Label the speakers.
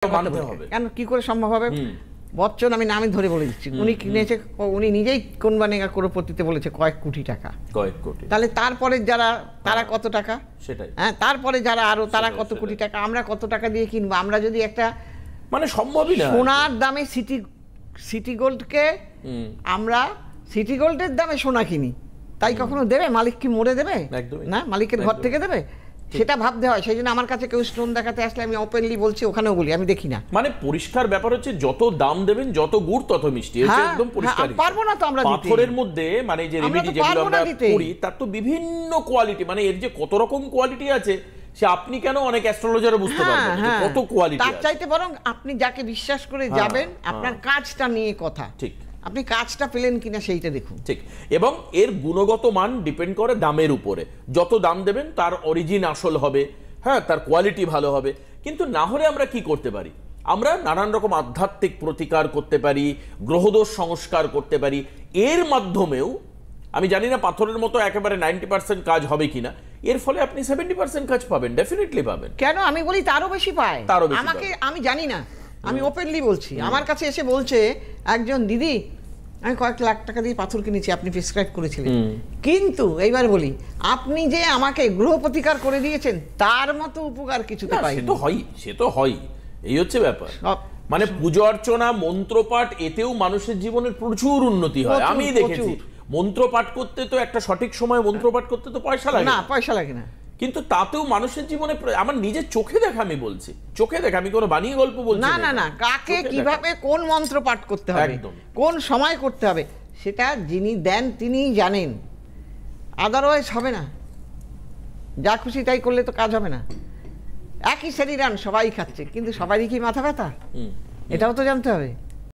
Speaker 1: কেন কি করে সম্ভব হবে? বচ্চন আমি নামই ধরে বলে দিচ্ছি, উনি কিনেছে, উনি নিজেই কোনবানেগা করোড়পতিতে বলেছে কয়েক কোটি টাকা,
Speaker 2: কয়েক কোটি।
Speaker 1: তাহলে তারপরে যারা তারা কত টাকা,
Speaker 2: সেটাই।
Speaker 1: হ্যাঁ, তারপরে যারা আরো তারা কত কোটি টাকা, আমরা কত টাকা দিয়ে কিনবো? আমরা যদি একটা
Speaker 2: মানে সম্ভবই না,
Speaker 1: সোনার দামে সিটি গোল্ডকে আমরা সিটি গোল্ডের দামে সোনা কিনি, তাই কখনো দেবে? মালিক কি মরে দেবে? না, মালিকের ঘর থেকে দেবে, সেটা ভাবতে হয়। সেই জন্য আমার কাছে কেউ স্টোন দেখাতে আসলে আমি ওপেনলি বলছি, ওখানেও বলি আমি দেখি না।
Speaker 2: মানে পরিষ্কার ব্যাপার হচ্ছে যত দাম দেবেন যত গুড় তত মিষ্টি, একদম পরিষ্কার।
Speaker 1: পারবো না তো আমরা দিতে।
Speaker 2: পাথরের মধ্যে মানে যে রেমেডি যেগুলো আমরা করি তার তো বিভিন্ন কোয়ালিটি, মানে এর যে কত রকম কোয়ালিটি আছে সে আপনি কেন অনেক অ্যাস্ট্রোলজারও বুঝতে পারবেন কত কোয়ালিটি।
Speaker 1: তার চাইতে বরং আপনি যাকে বিশ্বাস করে যাবেন, আপনার কাজটা নিয়ে কথা, ঠিক, আপনি কাজটা পেলেন কিনা সেইটা দেখুন।
Speaker 2: ঠিক, এবং এর গুণগত মান ডিপেন্ড করে দামের উপরে। যত দাম দেবেন তার অরিজিন আসল হবে, হ্যাঁ, তার কোয়ালিটি ভালো হবে। কিন্তু না হলে আমরা কি করতে পারি? আমরা নানান রকম আধ্যাত্মিক প্রতিকার করতে পারি, গ্রহদোষ সংস্কার করতে পারি। এর মাধ্যমেও আমি জানি না পাথরের মতো একেবারে 90% কাজ হবে কিনা, এর ফলে আপনি 70% কাজ পাবেন, ডেফিনেটলি পাবেন।
Speaker 1: কেন আমি বলি তারও বেশি পায়,
Speaker 2: তারও বেশি।
Speaker 1: আমাকে আমি জানি না, আমি ওপেনলি বলছি। আমার কাছে এসে বলছে একজন, দিদি আমি কয়েক লাখ টাকা দিয়ে পাথর কিনেছি, আপনি প্রেসক্রাইব করেছিলেন, কিন্তু এইবার বলি আপনি যে আমাকে গ্রহ প্রতিকার করে দিয়েছেন তার মতো উপকার কিছুতে পাই।
Speaker 2: সে তো হয়, সে তো হয়, এই হচ্ছে ব্যাপার। মানে পুজো অর্চনা, মন্ত্রপাঠ, এতেও মানুষের জীবনের প্রচুর উন্নতি হয়। আমি দেখেছি মন্ত্র পাঠ করতে তো একটা সঠিক সময় মন্ত্র পাঠ করতে তো পয়সা লাগে
Speaker 1: না, পয়সা লাগে না,
Speaker 2: কিন্তু তাতেও মানুষের জীবনে, আমার নিজের চোখে দেখা, আমি বলছি চোখে দেখা, আমি কোনো বানিয়ে গল্প বলছি
Speaker 1: না। না না, কাকে কিভাবে কোন মন্ত্র পাঠ করতে হবে, কোন সময় করতে হবে, সেটা যিনি দেন তিনিই জানেন, আদারওয়াইজ হবে না। যা খুশি তাই করলে তো কাজ হবে না। একই শরীরান সবাই খাচ্ছে, কিন্তু সবারই কি মাথা ব্যথা, এটাও তো জানতে হবে।